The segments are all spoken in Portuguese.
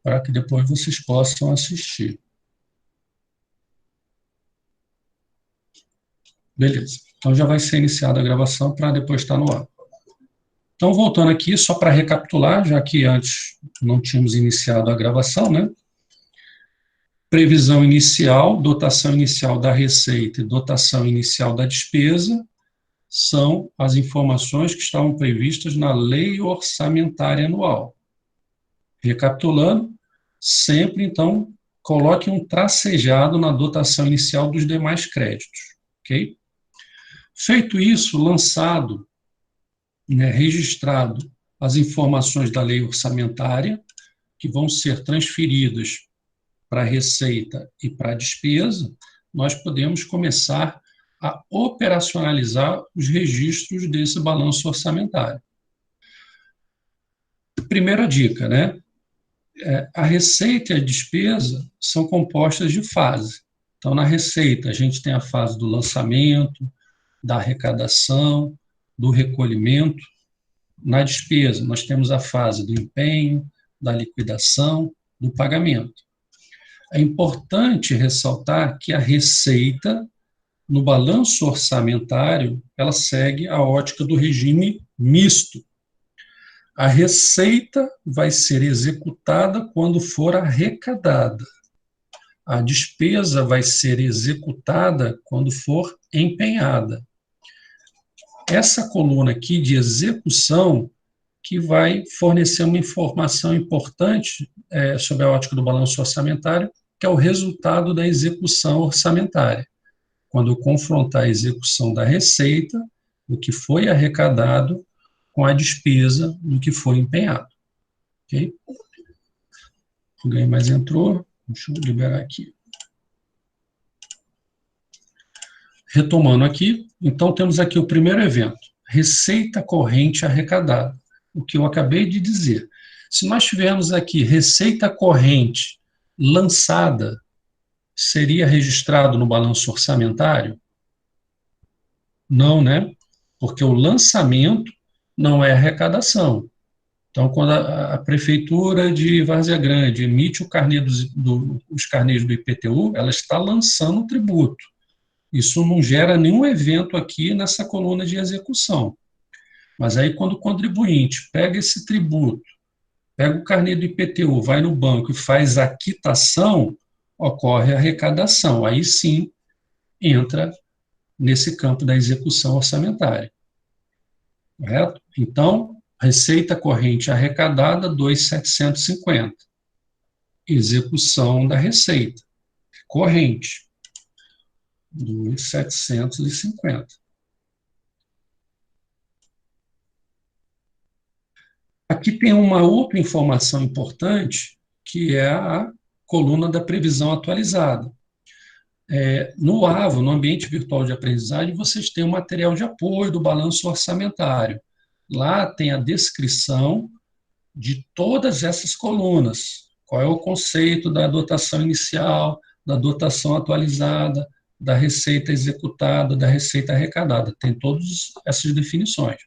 para que depois vocês possam assistir. Beleza. Então já vai ser iniciada a gravação para depois estar no ar. Então, voltando aqui, só para recapitular, já que antes não tínhamos iniciado a gravação, né? Previsão inicial, dotação inicial da receita e dotação inicial da despesa são as informações que estavam previstas na Lei Orçamentária Anual. Recapitulando, sempre, então, coloque um tracejado na dotação inicial dos demais créditos, ok? Feito isso, lançado, né, registrado as informações da lei orçamentária, que vão ser transferidas para a receita e para a despesa, nós podemos começar a operacionalizar os registros desse balanço orçamentário. Primeira dica, né? A receita e a despesa são compostas de fase. Então, na receita, a gente tem a fase do lançamento, da arrecadação, do recolhimento. Na despesa, nós temos a fase do empenho, da liquidação, do pagamento. É importante ressaltar que a receita, no balanço orçamentário, ela segue a ótica do regime misto. A receita vai ser executada quando for arrecadada. A despesa vai ser executada quando for empenhada. Essa coluna aqui de execução que vai fornecer uma informação importante sobre a ótica do balanço orçamentário, que é o resultado da execução orçamentária. Quando eu confrontar a execução da receita, o que foi arrecadado, com a despesa do que foi empenhado. Ok? Alguém mais entrou? Deixa eu liberar aqui. Retomando aqui, então temos aqui o primeiro evento, receita corrente arrecadada, o que eu acabei de dizer. Se nós tivermos aqui receita corrente lançada, seria registrado no balanço orçamentário? Não, né? Porque o lançamento não é arrecadação. Então, quando a prefeitura de Várzea Grande emite os carnês do IPTU, ela está lançando o tributo. Isso não gera nenhum evento aqui nessa coluna de execução. Mas aí, quando o contribuinte pega esse tributo, pega o carnê do IPTU, vai no banco e faz a quitação, ocorre a arrecadação. Aí sim entra nesse campo da execução orçamentária. Correto? Então, receita corrente arrecadada, 2.750. Execução da receita corrente, 2.750. Aqui tem uma outra informação importante, que é a coluna da previsão atualizada. No AVO, no Ambiente Virtual de Aprendizagem, vocês têm um material de apoio do balanço orçamentário. Lá tem a descrição de todas essas colunas. Qual é o conceito da dotação inicial, da dotação atualizada, da receita executada, da receita arrecadada. Tem todas essas definições.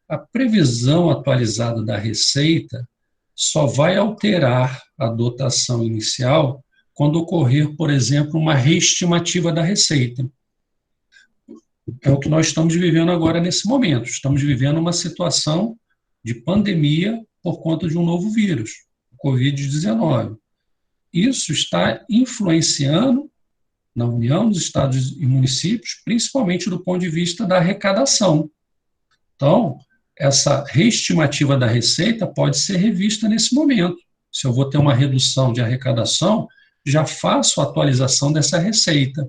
A previsão atualizada da receita só vai alterar a dotação inicial quando ocorrer, por exemplo, uma reestimativa da receita. É o que nós estamos vivendo agora nesse momento. Estamos vivendo uma situação de pandemia por conta de um novo vírus, o Covid-19. Isso está influenciando na União, nos estados e municípios, principalmente do ponto de vista da arrecadação. Então, essa reestimativa da receita pode ser revista nesse momento. Se eu vou ter uma redução de arrecadação, já faço a atualização dessa receita.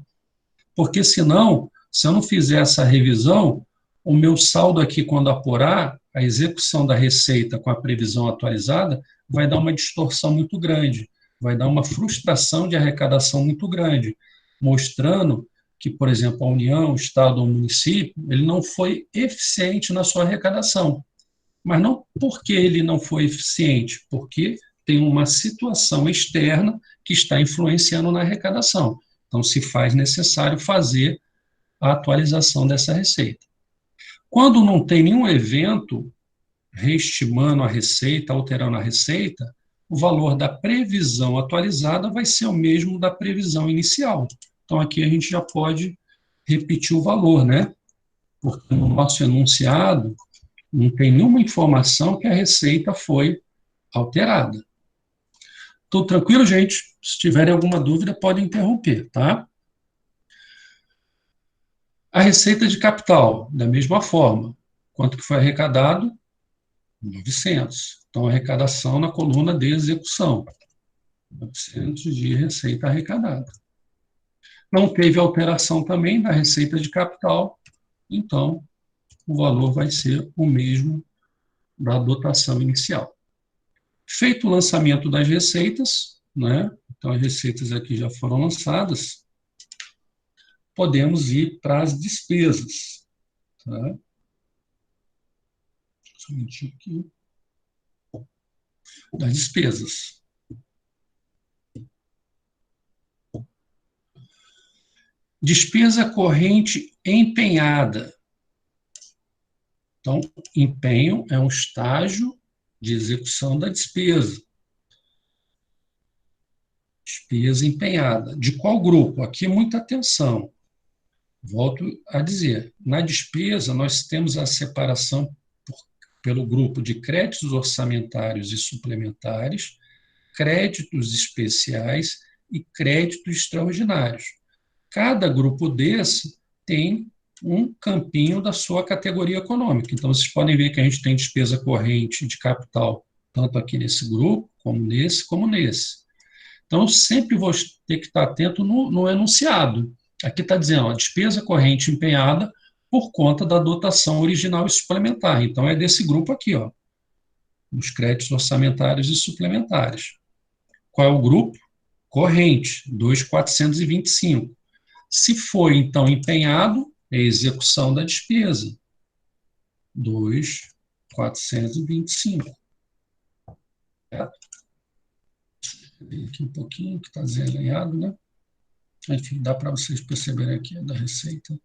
Porque senão, se eu não fizer essa revisão, o meu saldo aqui, quando apurar, a execução da receita com a previsão atualizada, vai dar uma distorção muito grande, vai dar uma frustração de arrecadação muito grande, mostrando que, por exemplo, a União, o Estado ou o município, ele não foi eficiente na sua arrecadação. Mas não porque ele não foi eficiente, porque tem uma situação externa que está influenciando na arrecadação. Então, se faz necessário fazer a atualização dessa receita. Quando não tem nenhum evento reestimando a receita, alterando a receita, o valor da previsão atualizada vai ser o mesmo da previsão inicial. Então, aqui a gente já pode repetir o valor, né? Porque no nosso enunciado não tem nenhuma informação que a receita foi alterada. Tudo tranquilo, gente? Se tiverem alguma dúvida, podem interromper, tá? A receita de capital, da mesma forma. Quanto que foi arrecadado? 900. Então, arrecadação na coluna de execução. 900 de receita arrecadada. Não teve alteração também na receita de capital, então o valor vai ser o mesmo da dotação inicial. Feito o lançamento das receitas, né? Então as receitas aqui já foram lançadas, podemos ir para as despesas. Tá? Somente aqui. Das despesas. Despesa corrente empenhada. Então, empenho é um estágio de execução da despesa. Despesa empenhada. De qual grupo? Aqui muita atenção. Volto a dizer, na despesa nós temos a separação pelo grupo de créditos orçamentários e suplementares, créditos especiais e créditos extraordinários. Cada grupo desse tem um campinho da sua categoria econômica. Então, vocês podem ver que a gente tem despesa corrente de capital, tanto aqui nesse grupo, como nesse, como nesse. Então, eu sempre vou ter que estar atento no enunciado. Aqui está dizendo, a despesa corrente empenhada por conta da dotação original e suplementar. Então, é desse grupo aqui, ó, os créditos orçamentários e suplementares. Qual é o grupo? Corrente, 2.425. Se foi, então, empenhado, é execução da despesa, 2.425. Certo? Aqui um pouquinho, que está desenhado, né? Enfim, dá para vocês perceberem aqui da receita.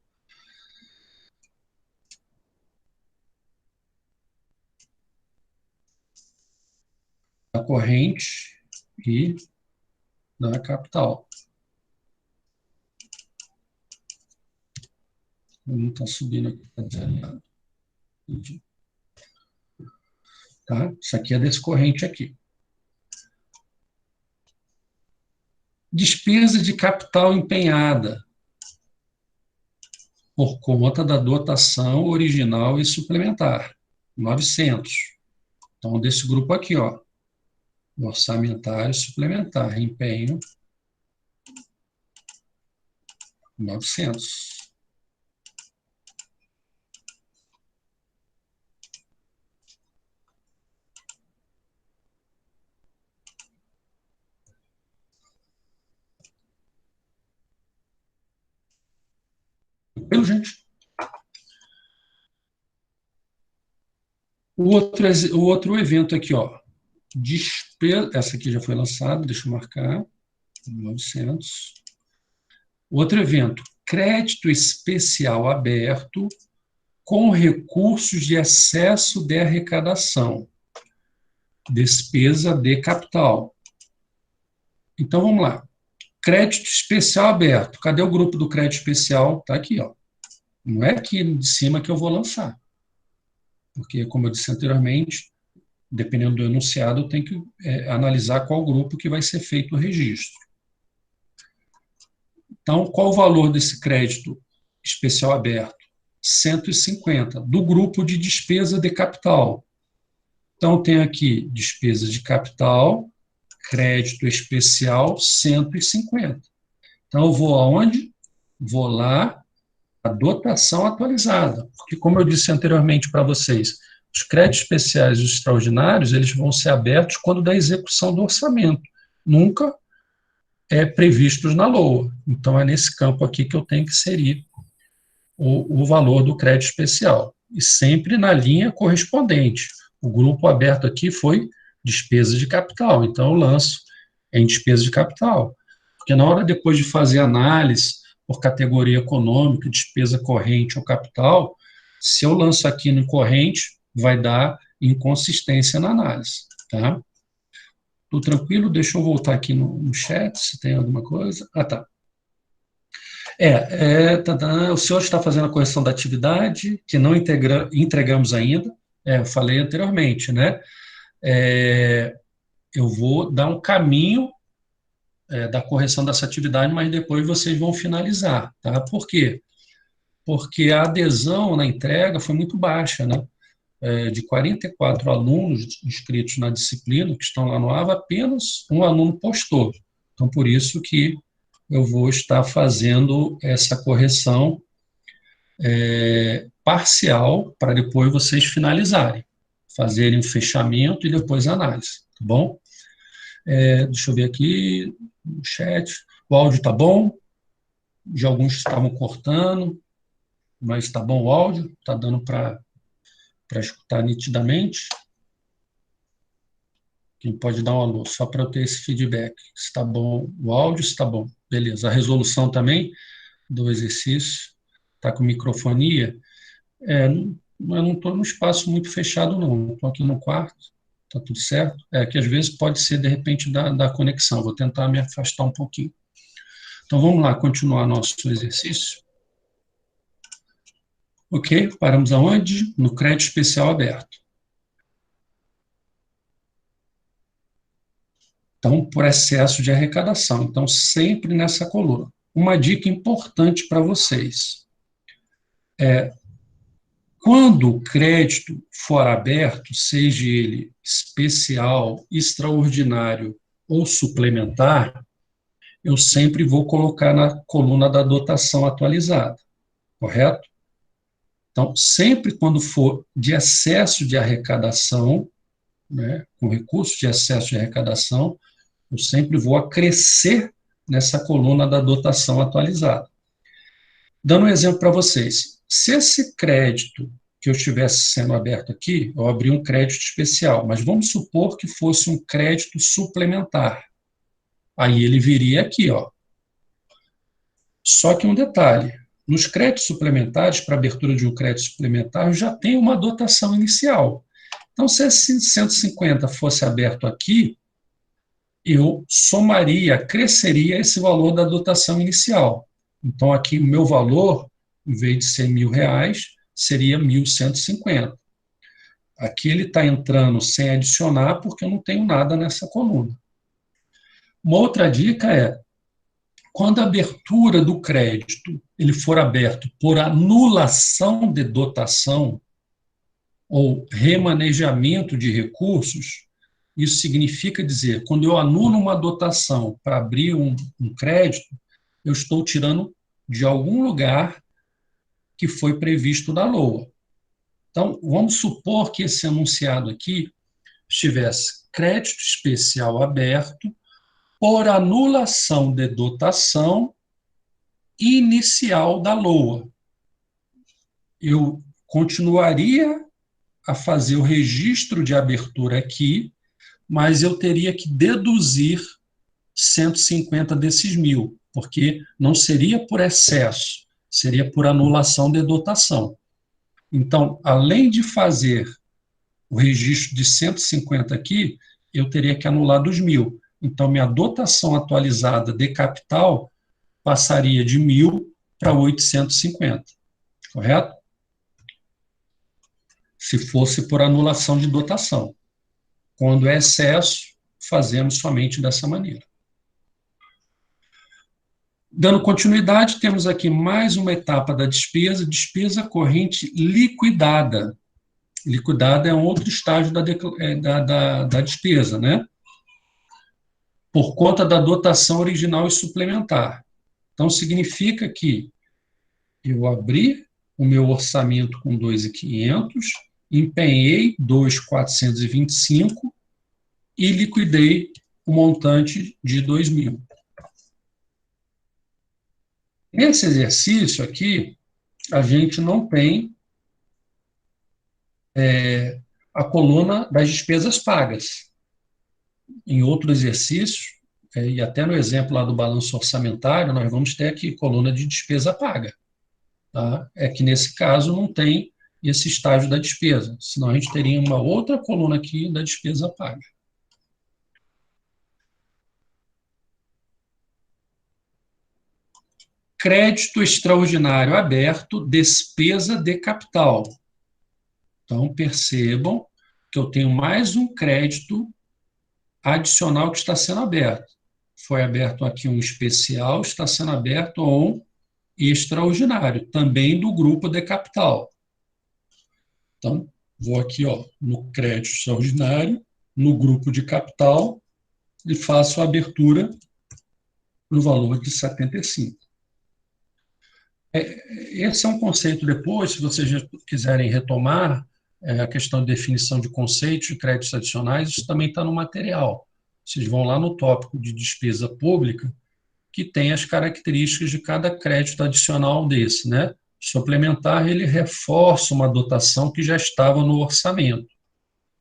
Da corrente e da capital. Não está subindo aqui, está desenhado. Tá? Isso aqui é desse corrente aqui. Despesa de capital empenhada por conta da dotação original e suplementar, 900. Então, desse grupo aqui, ó, orçamentário suplementar, empenho, 900. Tranquilo, gente? O outro evento aqui, ó, despesa, essa aqui já foi lançada, deixa eu marcar, 900. Outro evento, crédito especial aberto com recursos de excesso de arrecadação, despesa de capital. Então, vamos lá. Crédito especial aberto. Cadê o grupo do crédito especial? Está aqui, ó. Não é aqui de cima que eu vou lançar. Porque, como eu disse anteriormente, dependendo do enunciado, eu tenho que analisar qual grupo que vai ser feito o registro. Então, qual o valor desse crédito especial aberto? 150, do grupo de despesa de capital. Então, tem aqui despesa de capital, crédito especial, 150. Então, eu vou aonde? Vou lá, a dotação atualizada. Porque, como eu disse anteriormente para vocês, os créditos especiais e os extraordinários, eles vão ser abertos quando da execução do orçamento. Nunca previstos na LOA. Então, é nesse campo aqui que eu tenho que inserir o valor do crédito especial. E sempre na linha correspondente. O grupo aberto aqui foi despesa de capital, então eu lanço em despesa de capital. Porque na hora depois de fazer análise por categoria econômica, despesa corrente ou capital, se eu lanço aqui no corrente, vai dar inconsistência na análise. Tá? Tudo tranquilo? Deixa eu voltar aqui no chat, se tem alguma coisa. Ah, tá. O senhor está fazendo a correção da atividade, que não entregamos ainda. Eu falei anteriormente, né? Eu vou dar um caminho da correção dessa atividade, mas depois vocês vão finalizar, tá? Por quê? Porque a adesão na entrega foi muito baixa, né? De 44 alunos inscritos na disciplina, que estão lá no AVA, apenas um aluno postou. Então, por isso que eu vou estar fazendo essa correção parcial, para depois vocês finalizarem, fazerem o fechamento e depois a análise, tá bom? Deixa eu ver aqui no chat. O áudio está bom? De alguns estavam cortando, mas está bom o áudio? Está dando para escutar nitidamente? Quem pode dar um alô, só para eu ter esse feedback. Se está bom o áudio, se está bom. Beleza. A resolução também do exercício está com microfonia. Eu não estou num espaço muito fechado, não. Estou aqui no quarto, está tudo certo. Que às vezes pode ser, de repente, da conexão. Vou tentar me afastar um pouquinho. Então, vamos lá, continuar nosso exercício. Ok, paramos aonde? No crédito especial aberto. Então, por excesso de arrecadação. Então, sempre nessa coluna. Uma dica importante para vocês. Quando o crédito for aberto, seja ele especial, extraordinário ou suplementar, eu sempre vou colocar na coluna da dotação atualizada, correto? Então, sempre quando for de excesso de arrecadação, né, com recurso de excesso de arrecadação, eu sempre vou acrescer nessa coluna da dotação atualizada. Dando um exemplo para vocês, se esse crédito que eu estivesse sendo aberto aqui, eu abri um crédito especial, mas vamos supor que fosse um crédito suplementar. Aí ele viria aqui, ó. Só que um detalhe, nos créditos suplementares, para abertura de um crédito suplementar, já tem uma dotação inicial. Então, se esse 150 fosse aberto aqui, eu somaria, acresceria esse valor da dotação inicial. Então, aqui o meu valor, em vez de ser R$ 1.000, seria 1.150. Aqui ele está entrando sem adicionar, porque eu não tenho nada nessa coluna. Uma outra dica é, quando a abertura do crédito ele for aberto por anulação de dotação ou remanejamento de recursos, isso significa dizer, quando eu anulo uma dotação para abrir um crédito, eu estou tirando de algum lugar que foi previsto na LOA. Então, vamos supor que esse enunciado aqui estivesse crédito especial aberto por anulação de dotação inicial da LOA. Eu continuaria a fazer o registro de abertura aqui, mas eu teria que deduzir 150 desses 1.000, porque não seria por excesso, seria por anulação de dotação. Então, além de fazer o registro de 150 aqui, eu teria que anular dos 1.000. Então, minha dotação atualizada de capital passaria de 1.000 para 850, correto? Se fosse por anulação de dotação. Quando é excesso, fazemos somente dessa maneira. Dando continuidade, temos aqui mais uma etapa da despesa, despesa corrente liquidada. Liquidada é um outro estágio da despesa, né? Por conta da dotação original e suplementar. Então, significa que eu abri o meu orçamento com 2.500, empenhei 2.425 e liquidei o montante de 2.000. Nesse exercício aqui, a gente não tem a coluna das despesas pagas. Em outro exercício, e até no exemplo lá do balanço orçamentário, nós vamos ter aqui coluna de despesa paga. Tá? É que nesse caso não tem esse estágio da despesa, senão a gente teria uma outra coluna aqui da despesa paga. Crédito extraordinário aberto, despesa de capital. Então, percebam que eu tenho mais um crédito adicional que está sendo aberto. Foi aberto aqui um especial, está sendo aberto um extraordinário, também do grupo de capital. Então, vou aqui no crédito extraordinário, no grupo de capital, e faço a abertura no valor de 75. Esse é um conceito depois, se vocês quiserem retomar, a questão de definição de conceitos de créditos adicionais, isso também está no material. Vocês vão lá no tópico de despesa pública, que tem as características de cada crédito adicional desse, né? Suplementar, ele reforça uma dotação que já estava no orçamento.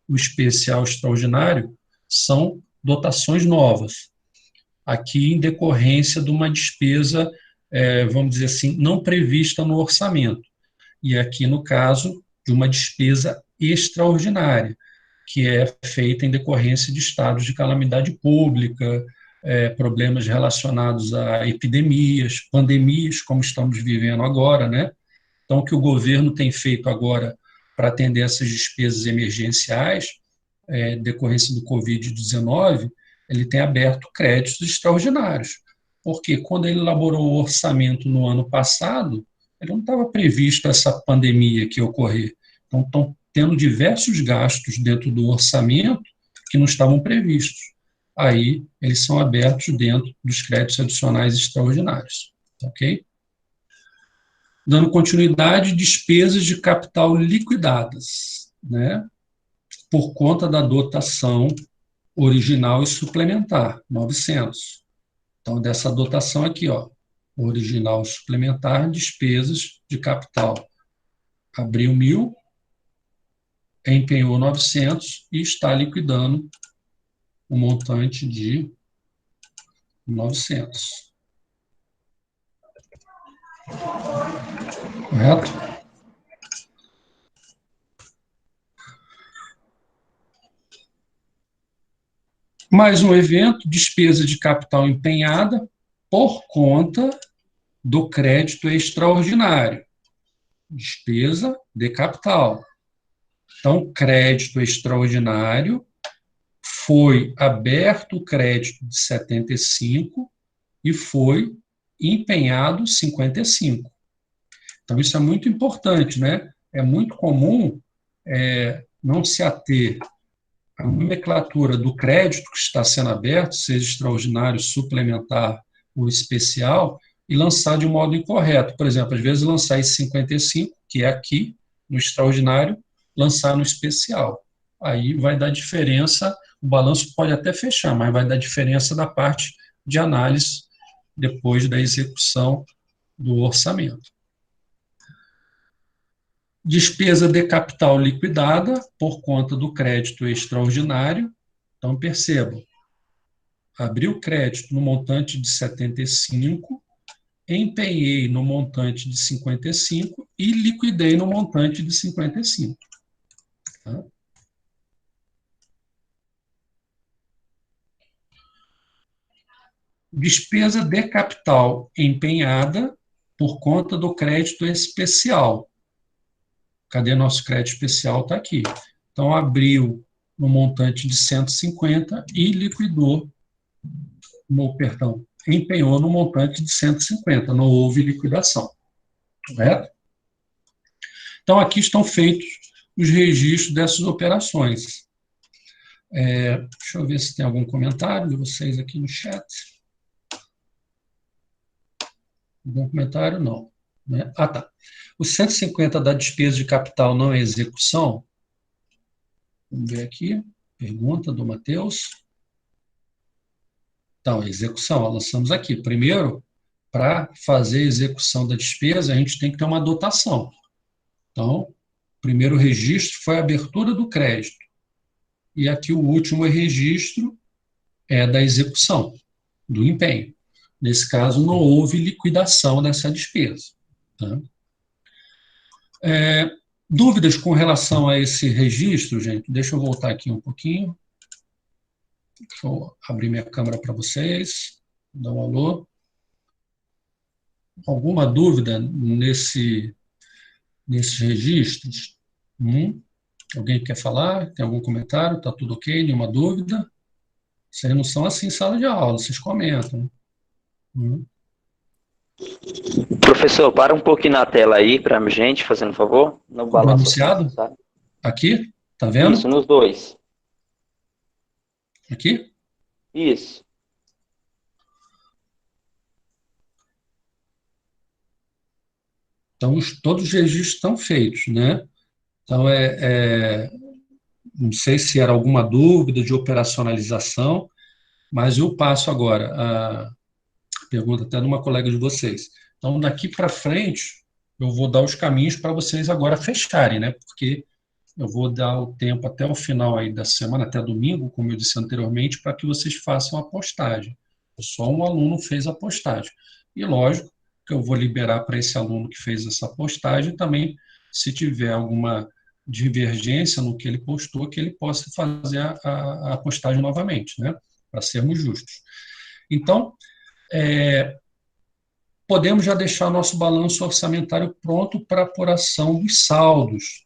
O especial extraordinário são dotações novas, aqui em decorrência de uma despesa, vamos dizer assim, não prevista no orçamento. E aqui, no caso, de uma despesa extraordinária, que é feita em decorrência de estados de calamidade pública, problemas relacionados a epidemias, pandemias, como estamos vivendo agora, né? Então, o que o governo tem feito agora para atender essas despesas emergenciais, decorrência do Covid-19, ele tem aberto créditos extraordinários. Porque quando ele elaborou o orçamento no ano passado, ele não estava previsto essa pandemia que ia ocorrer. Então, estão tendo diversos gastos dentro do orçamento que não estavam previstos. Aí, eles são abertos dentro dos créditos adicionais extraordinários. Ok? Dando continuidade, despesas de capital liquidadas, né? Por conta da dotação original e suplementar, 900. Então, dessa dotação aqui, original e suplementar, despesas de capital. Abriu 1.000, empenhou 900 e está liquidando o montante de 900. Correto? Mais um evento, despesa de capital empenhada por conta do crédito extraordinário. Despesa de capital. Então, crédito extraordinário, foi aberto o crédito de 75 e foi empenhado 55. Então, isso é muito importante, né? É muito comum não se ater à nomenclatura do crédito que está sendo aberto, seja extraordinário, suplementar ou especial, e lançar de um modo incorreto. Por exemplo, às vezes lançar esse 55, que é aqui, no extraordinário, lançar no especial. Aí vai dar diferença, o balanço pode até fechar, mas vai dar diferença da parte de análise depois da execução do orçamento. Despesa de capital liquidada por conta do crédito extraordinário. Então, percebam, abri o crédito no montante de 75, empenhei no montante de 55 e liquidei no montante de 55. Tá? Despesa de capital empenhada por conta do crédito especial. Cadê nosso crédito especial? Está aqui. Então, abriu no montante de 150 e liquidou, empenhou no montante de 150. Não houve liquidação. Correto? Então, aqui estão feitos os registros dessas operações. Deixa eu ver se tem algum comentário de vocês aqui no chat. Algum comentário? Não. Né? Ah, tá. Os 150 da despesa de capital não é execução? Vamos ver aqui. Pergunta do Matheus. Então, execução, lançamos aqui. Primeiro, para fazer a execução da despesa, a gente tem que ter uma dotação. Então, o primeiro registro foi a abertura do crédito. E aqui o último registro é da execução, do empenho. Nesse caso, não houve liquidação dessa despesa. Tá? Dúvidas com relação a esse registro, gente? Deixa eu voltar aqui um pouquinho. Deixa eu abrir minha câmera para vocês. Dar um alô. alguma dúvida nesses registros? Alguém quer falar? Tem algum comentário? Está tudo ok? Nenhuma dúvida? Vocês não são assim em sala de aula, vocês comentam. Hum. Professor, para um pouquinho na tela aí para a gente, fazendo um favor, no Do balanço orçamentário, enunciado? sabe? Aqui? Tá Isso, vendo? nos dois. Aqui? Isso. Então, todos os registros estão feitos, né? Então, não sei se era alguma dúvida de operacionalização, mas eu passo agora a pergunta até de uma colega de vocês. Então, daqui para frente, eu vou dar os caminhos para vocês agora fecharem, né? Porque eu vou dar o tempo até o final aí da semana, até domingo, como eu disse anteriormente, para que vocês façam a postagem. Só um aluno fez a postagem. E lógico que eu vou liberar para esse aluno que fez essa postagem também, se tiver alguma divergência no que ele postou, que ele possa fazer a postagem novamente, né? Para sermos justos. Então, podemos já deixar nosso balanço orçamentário pronto para apuração dos saldos.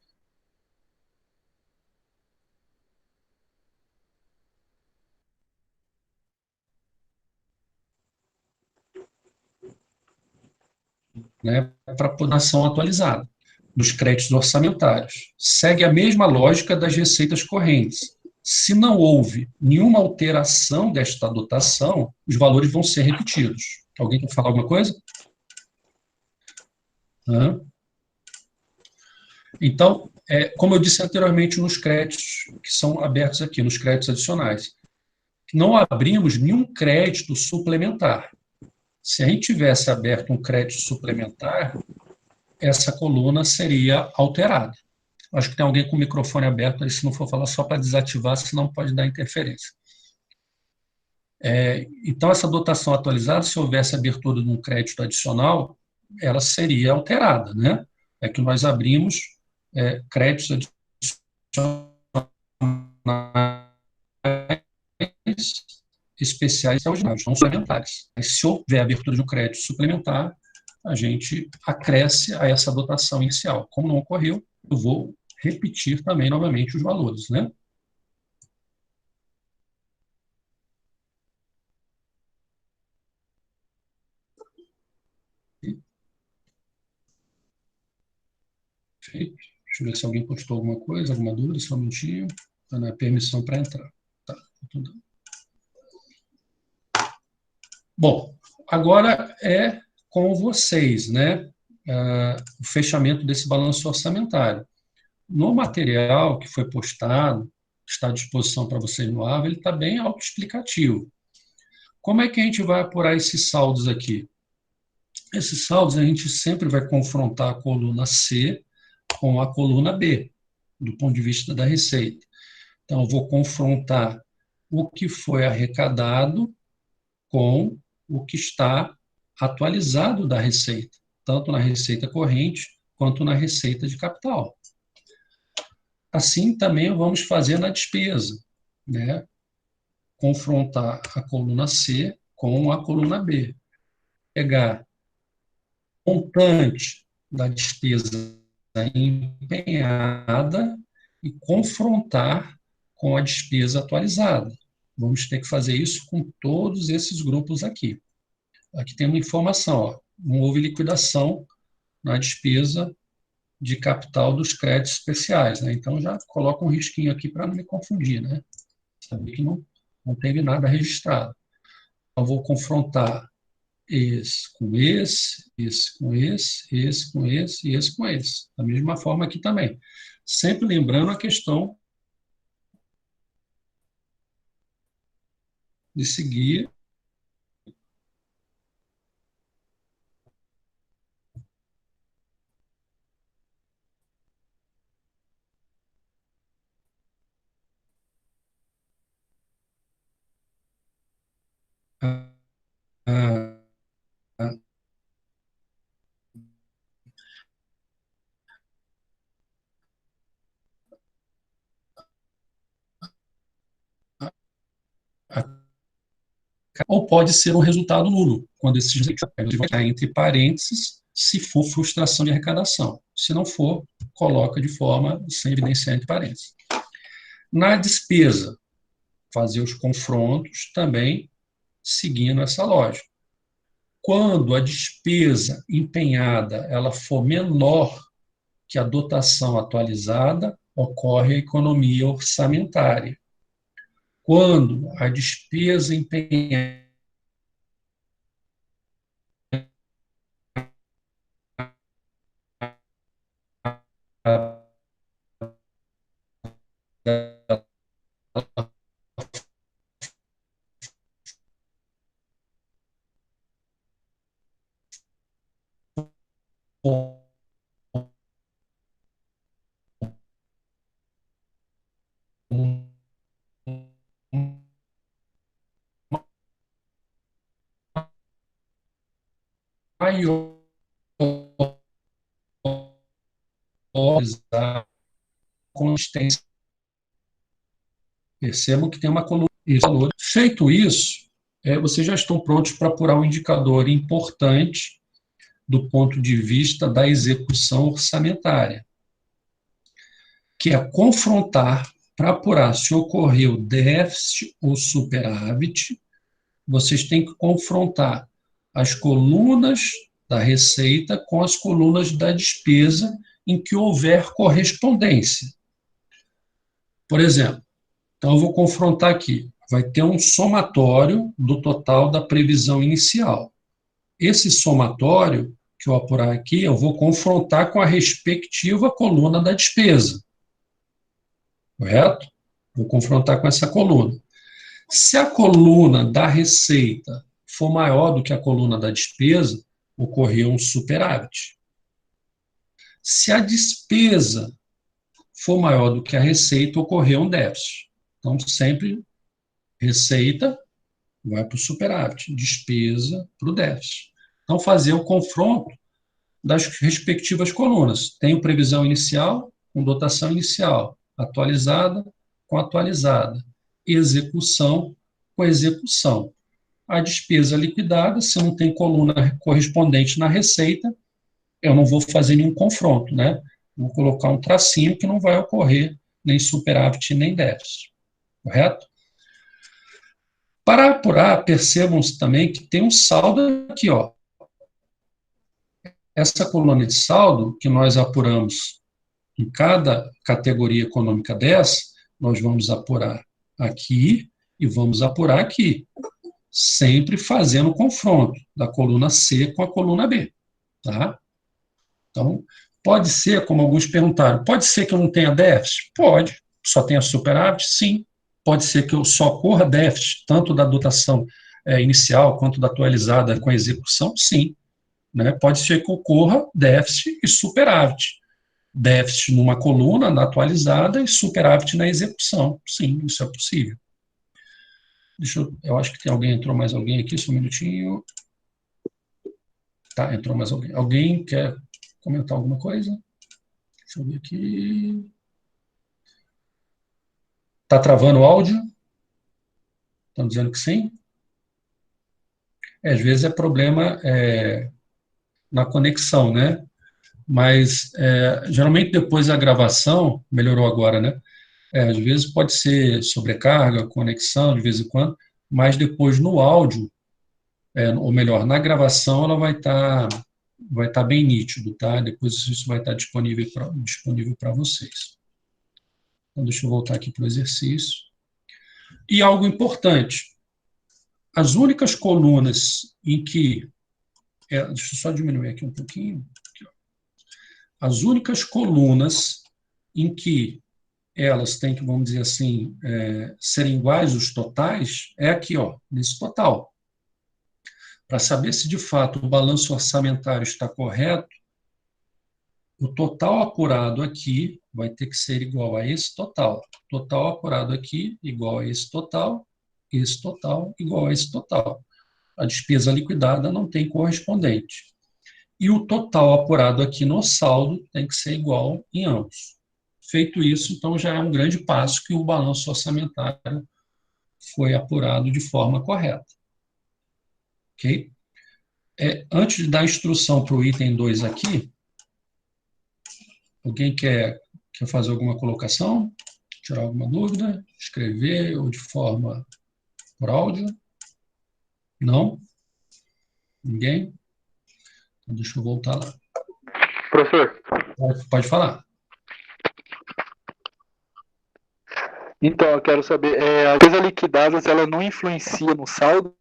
Né, para apuração atualizada dos créditos orçamentários. Segue a mesma lógica das receitas correntes. Se não houve nenhuma alteração desta dotação, os valores vão ser repetidos. Alguém quer falar alguma coisa? Então, como eu disse anteriormente, nos créditos que são abertos aqui, nos créditos adicionais, não abrimos nenhum crédito suplementar. Se a gente tivesse aberto um crédito suplementar, essa coluna seria alterada. Acho que tem alguém com o microfone aberto aí, se não for falar só para desativar, senão pode dar interferência. Então, essa dotação atualizada, se houvesse abertura de um crédito adicional, ela seria alterada, né? É que nós abrimos créditos adicionais especiais e extraordinários, não suplementares. Mas se houver abertura de um crédito suplementar, a gente acresce a essa dotação inicial. Como não ocorreu, eu vou repetir também novamente os valores, né? Perfeito. Deixa eu ver se alguém postou alguma coisa, alguma dúvida, só um minutinho. Está na permissão para entrar. Tá, tudo. Bom, agora é com vocês, né? O fechamento desse balanço orçamentário. No material que foi postado, está à disposição para vocês no AVA, ele está bem autoexplicativo. Como é que a gente vai apurar esses saldos aqui? Esses saldos a gente sempre vai confrontar a coluna C com a coluna B, do ponto de vista da receita. Então, eu vou confrontar o que foi arrecadado com o que está atualizado da receita, tanto na receita corrente quanto na receita de capital. Assim também vamos fazer na despesa, né? Confrontar a coluna C com a coluna B. Pegar o montante da despesa empenhada e confrontar com a despesa atualizada. Vamos ter que fazer isso com todos esses grupos aqui. Aqui tem uma informação, ó, não houve liquidação na despesa de capital dos créditos especiais, né? Então já coloca um risquinho aqui para não me confundir, né? Saber que não teve nada registrado. Então vou confrontar esse com esse com esse com esse e esse com esse. Da mesma forma aqui também. Sempre lembrando a questão de seguir a, a, a ou pode ser um resultado nulo, quando esses resultados vai estar entre parênteses, se for frustração de arrecadação. Se não for, coloca de forma sem evidenciar entre parênteses. Na despesa, fazer os confrontos também seguindo essa lógica. Quando a despesa empenhada ela for menor que a dotação atualizada, ocorre a economia orçamentária. Quando a despesa empenhada maior a consistência. Percebam que tem uma coluna de valor. Feito isso, vocês já estão prontos para apurar um indicador importante do ponto de vista da execução orçamentária, que é confrontar para apurar se ocorreu déficit ou superávit. Vocês têm que confrontar as colunas da receita com as colunas da despesa em que houver correspondência. Por exemplo, então eu vou confrontar aqui. Vai ter um somatório do total da previsão inicial. Esse somatório que eu apurar aqui, eu vou confrontar com a respectiva coluna da despesa. Correto? Vou confrontar com essa coluna. Se a coluna da receita for maior do que a coluna da despesa, ocorreu um superávit. Se a despesa for maior do que a receita, ocorreu um déficit. Então, sempre receita vai para o superávit, despesa para o déficit. Então, fazer o confronto das respectivas colunas. Tenho previsão inicial com dotação inicial, atualizada com atualizada, execução com execução. A despesa liquidada, se não tem coluna correspondente na receita, eu não vou fazer nenhum confronto, né? Vou colocar um tracinho que não vai ocorrer nem superávit nem déficit. Correto? Para apurar, percebam também que tem um saldo aqui, ó. Essa coluna de saldo que nós apuramos em cada categoria econômica dessa, nós vamos apurar aqui e vamos apurar aqui, sempre fazendo confronto da coluna C com a coluna B, tá? Então, pode ser, como alguns perguntaram, pode ser que eu não tenha déficit? Pode. Só tenha superávit? Sim. Pode ser que eu só corra déficit, tanto da dotação inicial quanto da atualizada com a execução? Sim. Né? Pode ser que ocorra déficit e superávit. Déficit numa coluna, na atualizada, e superávit na execução. Sim, isso é possível. Eu acho que tem alguém, entrou mais alguém aqui, só um minutinho. Tá, entrou mais alguém. Alguém quer comentar alguma coisa? Deixa eu ver aqui. Está travando o áudio? Estão dizendo que sim? Às vezes é problema na conexão, né? Mas, geralmente, depois da gravação, melhorou agora, né? Às vezes pode ser sobrecarga, conexão, de vez em quando, mas depois no áudio, ou melhor, na gravação, ela vai tá bem nítido, tá? Depois isso vai estar disponível para vocês. Então, deixa eu voltar aqui para o exercício. E algo importante, as únicas colunas em que... deixa eu só diminuir aqui um pouquinho. Aqui, ó. As únicas colunas em que elas têm que, vamos dizer assim, serem iguais os totais, é aqui, ó, nesse total. Para saber se, de fato, o balanço orçamentário está correto, o total apurado aqui vai ter que ser igual a esse total. Total apurado aqui igual a esse total igual a esse total. A despesa liquidada não tem correspondente. E o total apurado aqui no saldo tem que ser igual em ambos. Feito isso, então já é um grande passo que o balanço orçamentário foi apurado de forma correta. ok? Antes de dar a instrução para o item 2 aqui, alguém quer fazer alguma colocação? Tirar alguma dúvida? Escrever ou de forma por áudio? Não? Ninguém? Então, deixa eu voltar lá. Professor, Pode falar. então eu quero saber, a despesa liquidada, ela não influencia no saldo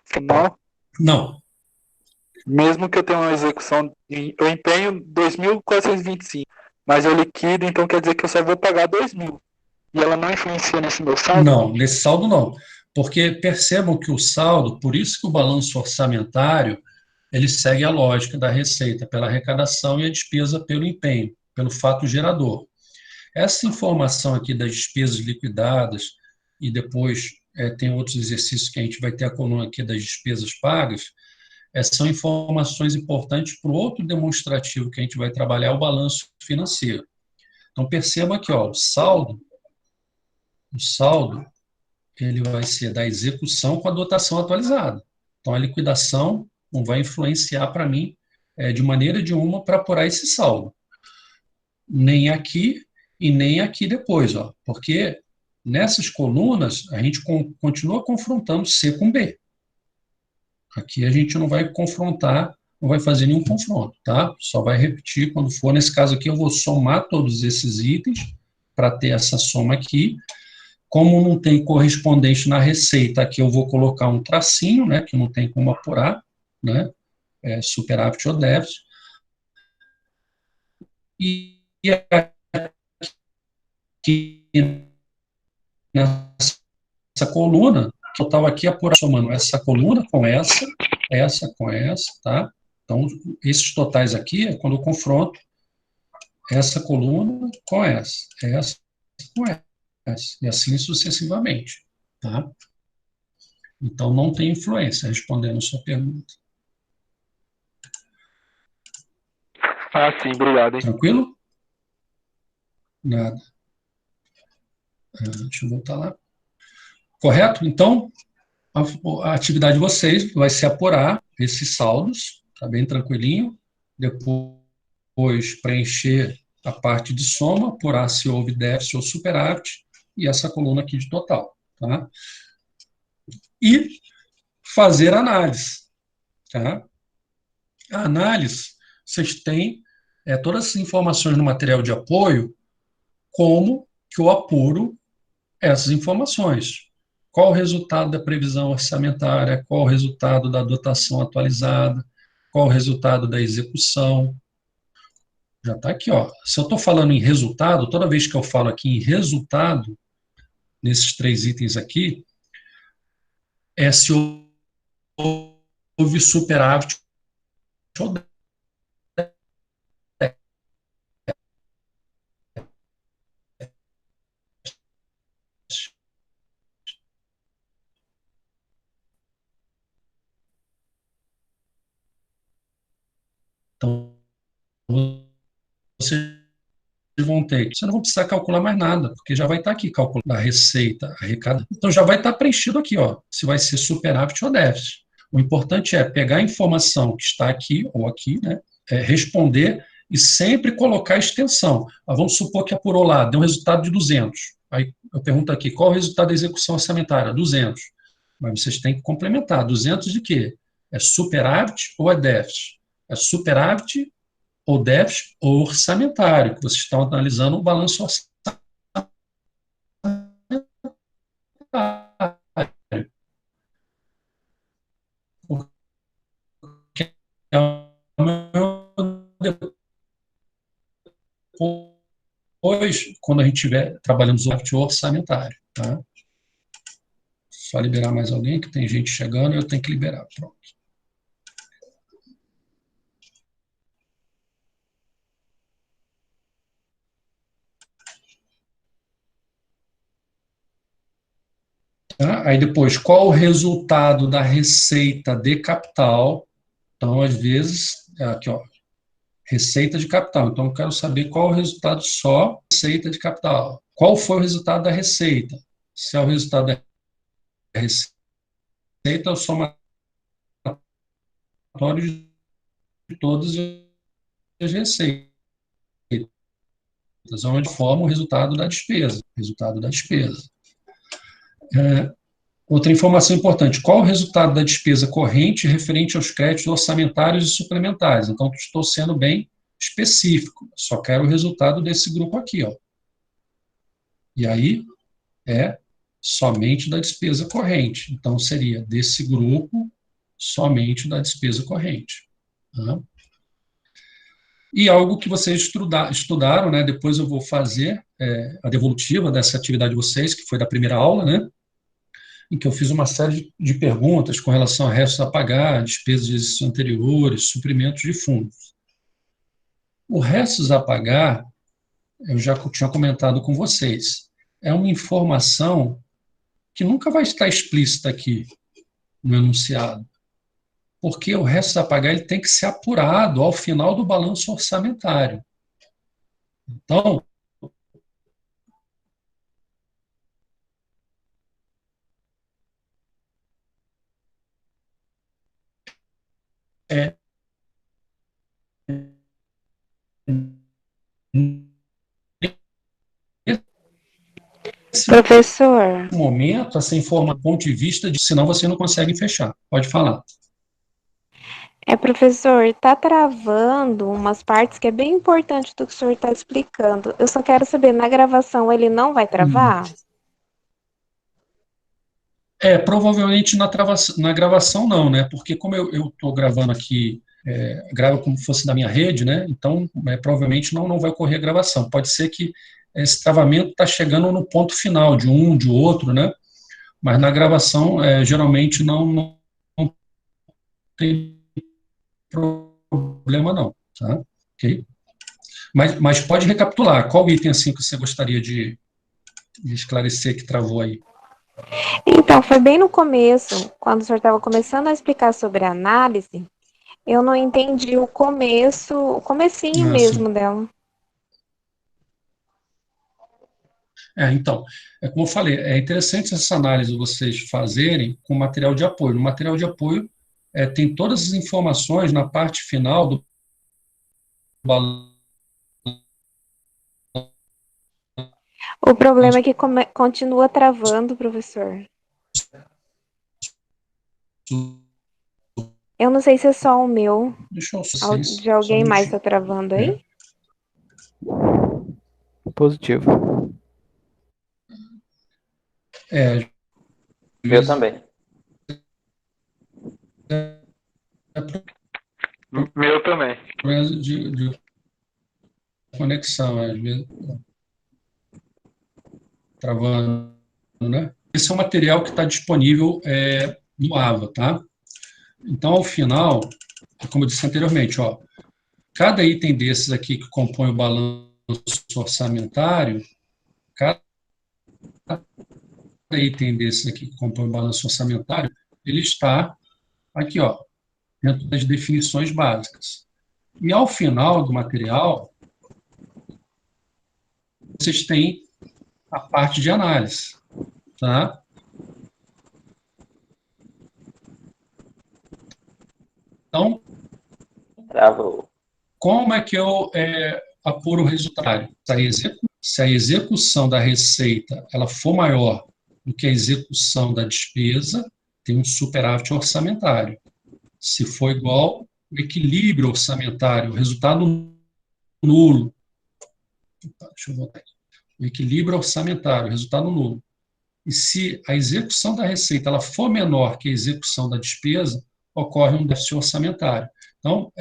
final? Não. Mesmo que eu tenha uma execução, eu empenho 2.425, mas eu liquido, então quer dizer que eu só vou pagar 2.000. E ela não influencia nesse meu saldo? Não, nesse saldo não. Porque percebam que o saldo, por isso que o balanço orçamentário, ele segue a lógica da receita pela arrecadação e a despesa pelo empenho, pelo fato gerador. Essa informação aqui das despesas liquidadas, e depois tem outros exercícios que a gente vai ter a coluna aqui das despesas pagas, são informações importantes para o outro demonstrativo que a gente vai trabalhar, o balanço financeiro. Então, perceba aqui, ó, o saldo, ele vai ser da execução com a dotação atualizada. Então, a liquidação não vai influenciar para mim de maneira nenhuma para apurar esse saldo. Nem aqui e nem aqui depois, ó, porque nessas colunas a gente continua confrontando C com B. Aqui a gente não vai confrontar, não vai fazer nenhum confronto, tá? Só vai repetir quando for. Nesse caso aqui eu vou somar todos esses itens para ter essa soma aqui. Como não tem correspondente na receita, aqui eu vou colocar um tracinho, né, que não tem como apurar, né, superávit ou déficit. E aqui nessa coluna, que eu estava aqui apurando, somando essa coluna com essa com essa, tá? Então, esses totais aqui é quando eu confronto essa coluna com essa com essa, e assim sucessivamente, tá? Então, não tem influência, respondendo a sua pergunta. Ah, sim, obrigado, hein? Tranquilo? Nada. Deixa eu voltar lá. Correto? Então, a atividade de vocês vai ser apurar esses saldos, tá bem tranquilinho. Depois preencher a parte de soma, apurar se houve déficit ou superávit, e essa coluna aqui de total, tá? E fazer análise, tá? A análise, vocês têm todas as informações no material de apoio, como que eu apuro essas informações. Qual o resultado da previsão orçamentária, qual o resultado da dotação atualizada, qual o resultado da execução. Já está aqui, ó. Se eu estou falando em resultado, toda vez que eu falo aqui em resultado, nesses 3 itens aqui, se houve superávit ou déficit. Então, vocês vão ter, você não vai precisar calcular mais nada, porque já vai estar aqui calculando a receita, a arrecada. Então já vai estar preenchido aqui, ó, se vai ser superávit ou déficit. O importante é pegar a informação que está aqui ou aqui, né, responder e sempre colocar a extensão. Vamos supor que apurou lá, deu um resultado de 200. Aí eu pergunto aqui, qual é o resultado da execução orçamentária? 200. Mas vocês têm que complementar. 200 de quê? É superávit ou é déficit? É superávit ou déficit ou orçamentário, que vocês estão analisando o balanço orçamentário. Porque depois, quando a gente estiver trabalhando o déficit orçamentário, tá? Só liberar mais alguém, que tem gente chegando e eu tenho que liberar. Pronto. Tá? Aí depois, qual o resultado da receita de capital? Então, às vezes, aqui, ó, receita de capital. Então, eu quero saber qual o resultado só receita de capital. Qual foi o resultado da receita? Se é o resultado da receita, eu somo de todas as receitas, onde forma o resultado da despesa. Resultado da despesa. Outra informação importante, qual o resultado da despesa corrente referente aos créditos orçamentários e suplementares? Então, estou sendo bem específico, só quero o resultado desse grupo aqui, ó. E aí, é somente da despesa corrente. Então, seria desse grupo, somente da despesa corrente. Tá? E algo que vocês estudaram, né? Depois eu vou fazer a devolutiva dessa atividade de vocês, que foi da primeira aula, né? Em que eu fiz uma série de perguntas com relação a restos a pagar, despesas de exercícios anteriores, suprimentos de fundos. O restos a pagar, eu já tinha comentado com vocês, é uma informação que nunca vai estar explícita aqui no enunciado, porque o restos a pagar ele tem que ser apurado ao final do balanço orçamentário. Então, é Professor, momento, essa informação do ponto de vista de, senão você não consegue fechar. Pode falar. professor, tá travando umas partes que é bem importante do que o senhor está explicando. Eu só quero saber, na gravação ele não vai travar? Provavelmente na gravação não, né? Porque como eu estou gravando aqui, gravo como se fosse da minha rede, né? Então, provavelmente não vai ocorrer a gravação. Pode ser que esse travamento está chegando no ponto final de um, de outro, né? Mas na gravação, geralmente não tem problema não, tá? Ok? Mas pode recapitular. Qual item assim que você gostaria de esclarecer que travou aí? Então, foi bem no começo, quando o senhor estava começando a explicar sobre a análise, eu não entendi o começo, o comecinho mesmo Sim. dela. Então, como eu falei, é interessante essa análise vocês fazerem com material de apoio. No material de apoio, tem todas as informações na parte final do balanço. O problema é que continua travando, professor. Eu não sei se é só o meu. Deixa eu De alguém mais está travando aí? Positivo. Eu também. Meu também. De conexão, às vezes, travando, né? Esse é um material que está disponível no AVA, tá? Então, ao final, como eu disse anteriormente, ó, cada item desses aqui que compõe o balanço orçamentário, cada item desses aqui que compõe o balanço orçamentário, ele está aqui, ó, dentro das definições básicas. E ao final do material, vocês têm a parte de análise, tá? Então, como é que eu apuro o resultado? Se a execução da receita ela for maior do que a execução da despesa, tem um superávit orçamentário. Se for igual, o equilíbrio orçamentário, o resultado nulo. Deixa eu voltar aqui. O equilíbrio orçamentário, o resultado nulo. E se a execução da receita ela for menor que a execução da despesa, ocorre um déficit orçamentário. Então,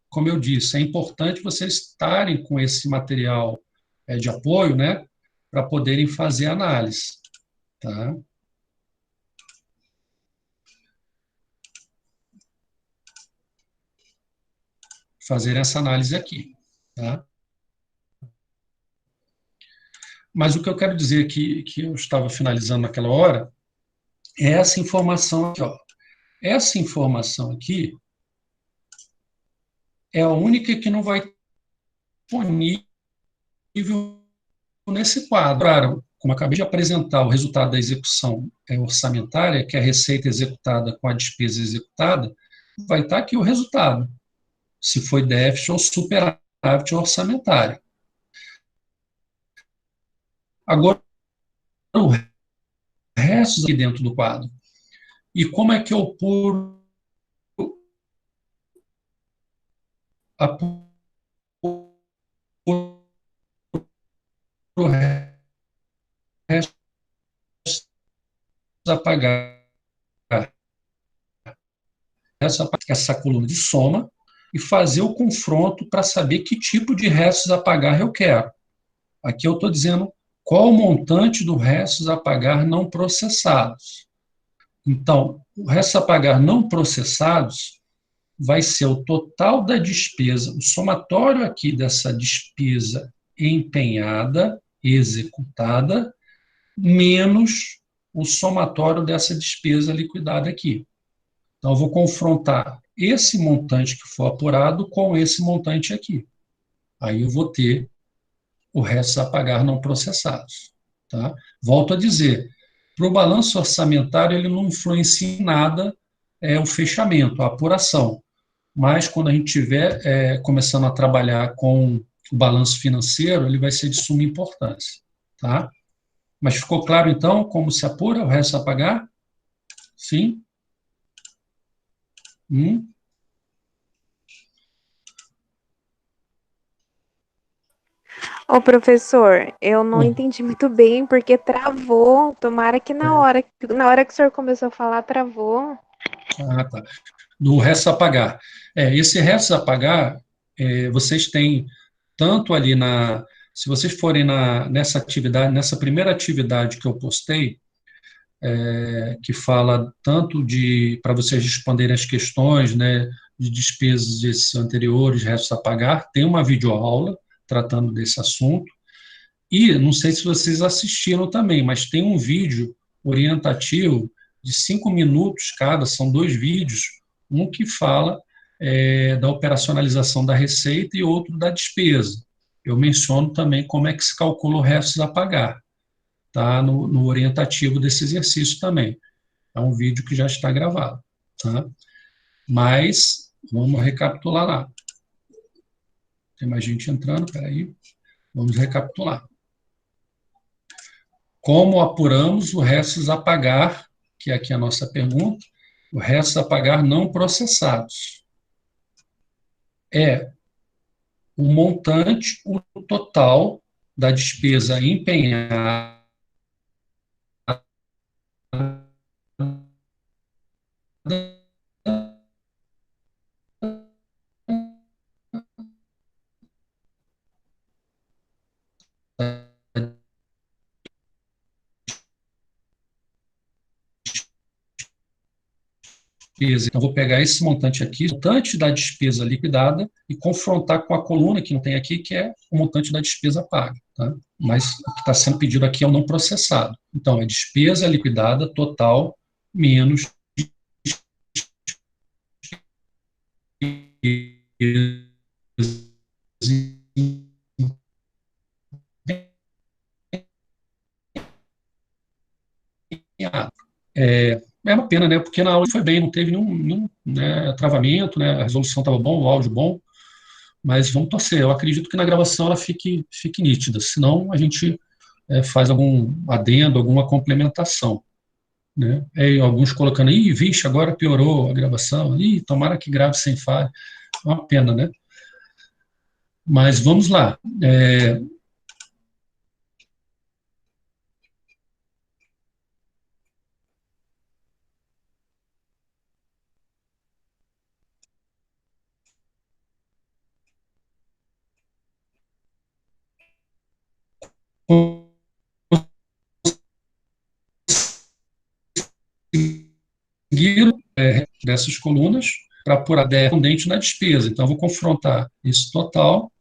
como eu disse, é importante vocês estarem com esse material de apoio, né, para poderem fazer a análise. Tá? Fazer essa análise aqui. Tá? Mas o que eu quero dizer aqui, que eu estava finalizando naquela hora, é essa informação aqui. Ó. Essa informação aqui é a única que não vai disponível nesse quadro. Claro, como eu acabei de apresentar o resultado da execução orçamentária, que é a receita executada com a despesa executada, vai estar aqui o resultado, se foi déficit ou superávit orçamentário. Agora, o resto aqui dentro do quadro. E como é que eu apuro o resto a pagar? Essa coluna de soma e fazer o confronto para saber que tipo de restos a pagar eu quero. Aqui eu estou dizendo qual o montante do restos a pagar não processados. Então, o restos a pagar não processados vai ser o total da despesa, o somatório aqui dessa despesa empenhada, executada, menos o somatório dessa despesa liquidada aqui. Então, eu vou confrontar esse montante que for apurado com esse montante aqui. Aí eu vou ter o resto a pagar não processados. Tá? Volto a dizer, para o balanço orçamentário, ele não influencia em nada o fechamento, a apuração. Mas quando a gente estiver começando a trabalhar com o balanço financeiro, ele vai ser de suma importância. Tá? Mas ficou claro, então, como se apura o resto a pagar? Sim? Ô, professor, eu não entendi muito bem porque travou. Tomara que na hora que o senhor começou a falar, travou. Ah, tá. Do resto a pagar. Esse resto a pagar, vocês têm tanto ali se vocês forem nessa atividade, nessa primeira atividade que eu postei, que fala tanto para vocês responderem as questões, né, de despesas anteriores, restos a pagar, tem uma videoaula tratando desse assunto. E não sei se vocês assistiram também, mas tem um vídeo orientativo de 5 minutos cada, são 2 vídeos, um que fala da operacionalização da receita e outro da despesa. Eu menciono também como é que se calcula o restos a pagar, tá? No orientativo desse exercício também. É um vídeo que já está gravado, tá? Mas vamos recapitular lá. Tem mais gente entrando, peraí. Vamos recapitular. Como apuramos o restos a pagar, que é aqui a nossa pergunta, o restos a pagar não processados? É o montante, o total da despesa empenhada despesa. Então, vou pegar esse montante aqui, o montante da despesa liquidada, e confrontar com a coluna que não tem aqui, que é o montante da despesa paga. Tá? Mas o que está sendo pedido aqui é o não processado. Então, é despesa liquidada total menos é uma pena, né? Porque na aula foi bem, não teve nenhum né, travamento, né? A resolução estava bom, o áudio bom, mas vamos torcer. Eu acredito que na gravação ela fique nítida, senão a gente faz algum adendo, alguma complementação. Né? Alguns colocando, vixe, agora piorou a gravação, tomara que grave sem falha. É uma pena, né? Mas vamos lá. Seguir dessas colunas para apurar correspondente na despesa. Então, eu vou confrontar esse total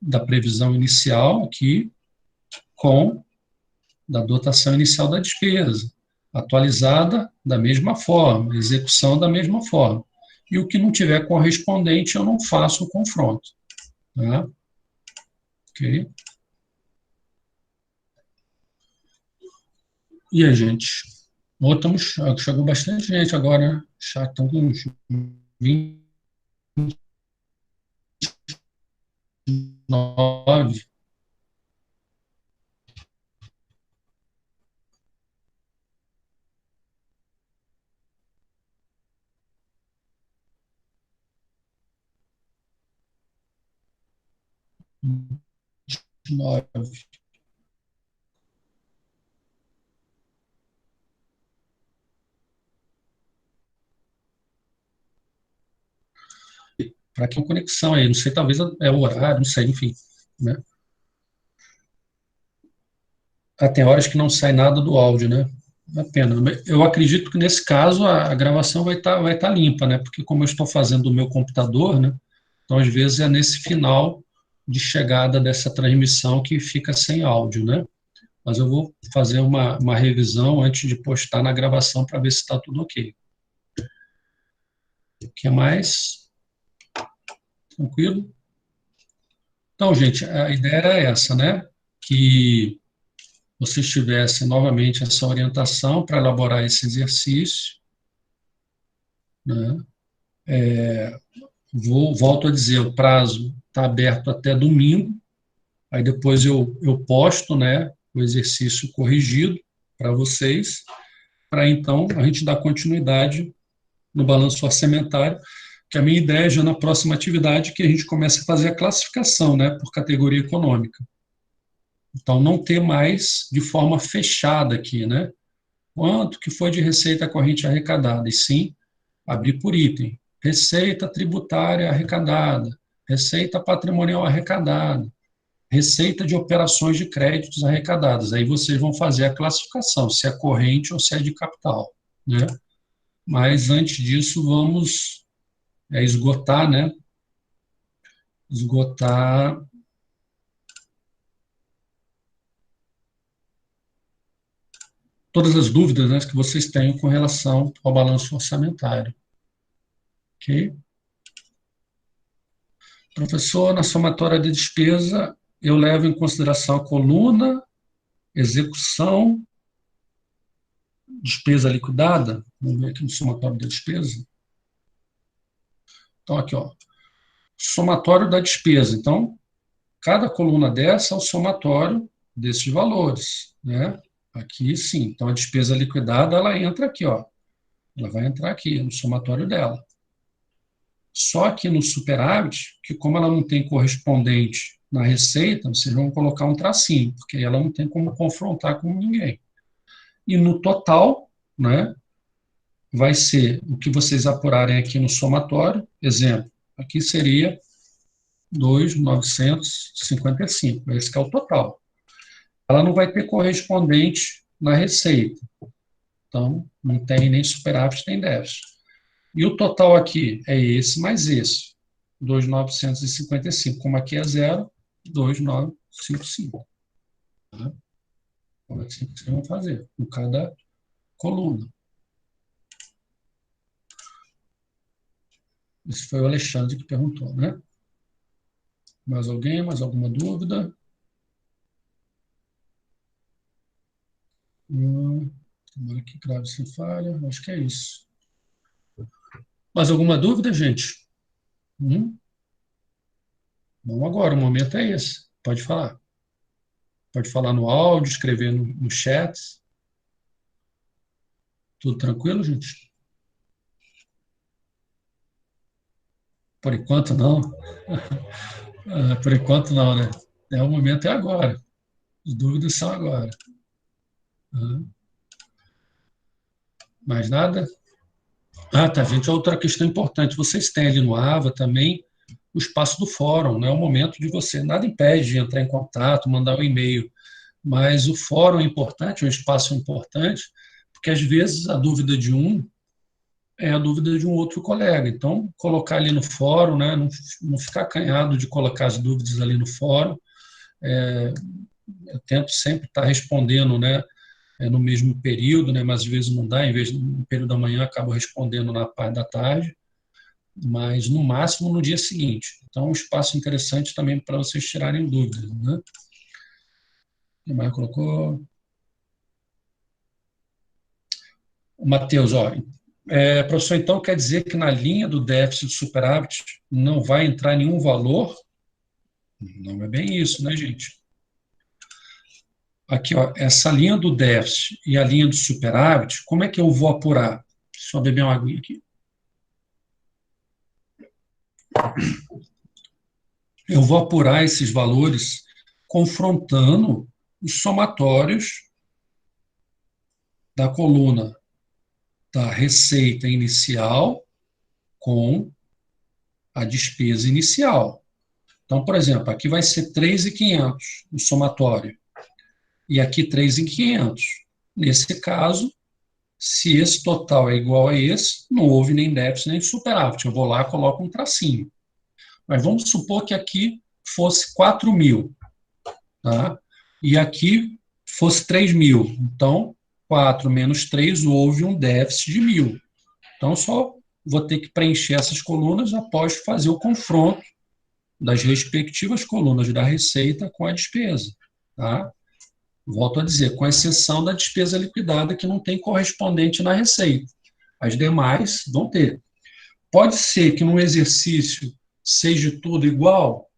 da previsão inicial aqui, com da dotação inicial da despesa, atualizada da mesma forma, execução da mesma forma. E o que não tiver correspondente, eu não faço o confronto. Tá? Ok? E aí, gente? Chegou bastante gente agora, né? Já estão com uns 29. Para que conexão aí? Não sei, talvez é o horário, não sei, enfim, né? Tem horas que não sai nada do áudio, né? É uma pena. Eu acredito que nesse caso a gravação vai tá limpa, né? Porque como eu estou fazendo do meu computador, né? Então às vezes é nesse final de chegada dessa transmissão que fica sem áudio, né? Mas eu vou fazer uma revisão antes de postar na gravação para ver se está tudo ok. O que mais? Tranquilo? Então, gente, a ideia era essa, né? Que vocês tivessem novamente essa orientação para elaborar esse exercício, né? Volto a dizer, o prazo está aberto até domingo, aí depois eu posto, né, o exercício corrigido para vocês, para então a gente dar continuidade no balanço orçamentário, que a minha ideia é já na próxima atividade que a gente comece a fazer a classificação, né, por categoria econômica. Então, não ter mais de forma fechada aqui, né, quanto que foi de receita corrente arrecadada, e sim abrir por item. Receita tributária arrecadada, receita patrimonial arrecadada, receita de operações de créditos arrecadadas. Aí vocês vão fazer a classificação, se é corrente ou se é de capital, né? Mas antes disso, vamos esgotar, né? Esgotar todas as dúvidas, né, que vocês tenham com relação ao balanço orçamentário. Ok? Professor, na somatória de despesa, eu levo em consideração a coluna, execução, despesa liquidada. Vamos ver aqui no somatório da despesa. Então, aqui, ó, somatório da despesa. Então, cada coluna dessa é o somatório desses valores, né? Aqui, sim. Então, a despesa liquidada, ela entra aqui, ó. Ela vai entrar aqui, no somatório dela. Só que no superávit, que como ela não tem correspondente na receita, vocês vão colocar um tracinho, porque ela não tem como confrontar com ninguém. E no total, né, vai ser o que vocês apurarem aqui no somatório. Exemplo, aqui seria 2.955, esse que é o total. Ela não vai ter correspondente na receita. Então, não tem nem superávit, nem déficit. E o total aqui é esse mais esse, 2.955. Como aqui é zero, 2.955. Tá? Então, é assim que vocês vão fazer, com cada coluna. Esse foi o Alexandre que perguntou, né? Mais alguém? Mais alguma dúvida? Tomara que grave sem falha. Acho que é isso. Mais alguma dúvida, gente? Bom, agora, o momento é esse. Pode falar. Pode falar no áudio, escrever no chat. Tudo tranquilo, gente? Por enquanto, não. Por enquanto, não, né? O momento é agora. As dúvidas são agora. Mais nada? Tá, gente. Outra questão importante. Vocês têm ali no AVA também o espaço do fórum, né? É o momento de você. Nada impede de entrar em contato, mandar um e-mail. Mas o fórum é importante, o espaço é importante, porque às vezes a dúvida de um é a dúvida de um outro colega. Então, colocar ali no fórum, né, não ficar acanhado de colocar as dúvidas ali no fórum. Eu tento sempre estar respondendo, né, no mesmo período, né, mas às vezes não dá, em vez de no período da manhã, acabo respondendo na parte da tarde, mas no máximo no dia seguinte. Então, um espaço interessante também para vocês tirarem dúvidas, né? Quem mais colocou? Matheus, ó, professor, então quer dizer que na linha do déficit e do superávit não vai entrar nenhum valor? Não é bem isso, né, gente? Aqui, ó, essa linha do déficit e a linha do superávit, como é que eu vou apurar? Só beber uma aguinha aqui. Eu vou apurar esses valores confrontando os somatórios da coluna da receita inicial com a despesa inicial. Então, por exemplo, aqui vai ser 3.500 o somatório, e aqui 3.500. Nesse caso, se esse total é igual a esse, não houve nem déficit nem superávit. Eu vou lá e coloco um tracinho. Mas vamos supor que aqui fosse 4.000, tá? E aqui fosse 3.000. Então, 4 menos 3, houve um déficit de 1.000. Então, só vou ter que preencher essas colunas após fazer o confronto das respectivas colunas da receita com a despesa, tá? Volto a dizer, com exceção da despesa liquidada, que não tem correspondente na receita. As demais vão ter. Pode ser que num exercício seja tudo igual?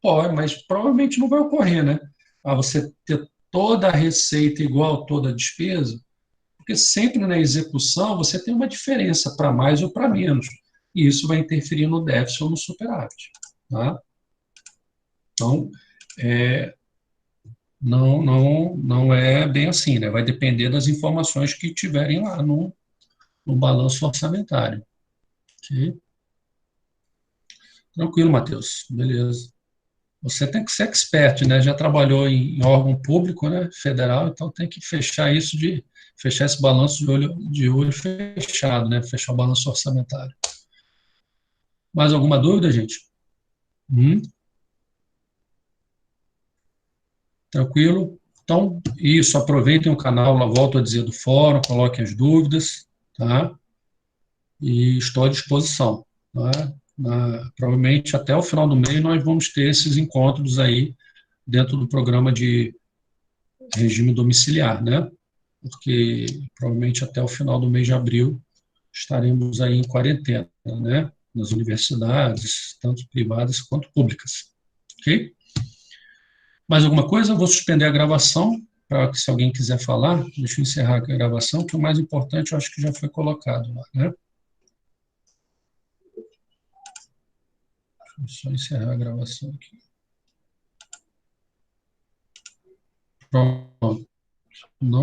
Pode, mas provavelmente não vai ocorrer, né? Você ter toda a receita igual, toda a despesa, porque sempre na execução você tem uma diferença para mais ou para menos, e isso vai interferir no déficit ou no superávit, tá? Então, não é bem assim, né? Vai depender das informações que tiverem lá no balanço orçamentário. Ok? Tranquilo, Matheus. Beleza. Você tem que ser expert, né? Já trabalhou em órgão público, né? Federal, então tem que fechar esse balanço de olho fechado, né? Fechar o balanço orçamentário. Mais alguma dúvida, gente? Tranquilo? Então, isso, aproveitem o canal, lá volto a dizer, do fórum, coloquem as dúvidas, tá? E estou à disposição, tá? Provavelmente até o final do mês nós vamos ter esses encontros aí dentro do programa de regime domiciliar, né? Porque provavelmente até o final do mês de abril estaremos aí em quarentena, né? Nas universidades, tanto privadas quanto públicas, ok? Mais alguma coisa? Eu vou suspender a gravação, para que se alguém quiser falar, deixa eu encerrar a gravação, que o mais importante eu acho que já foi colocado lá, né? Deixa eu só encerrar a gravação aqui. Pronto. Não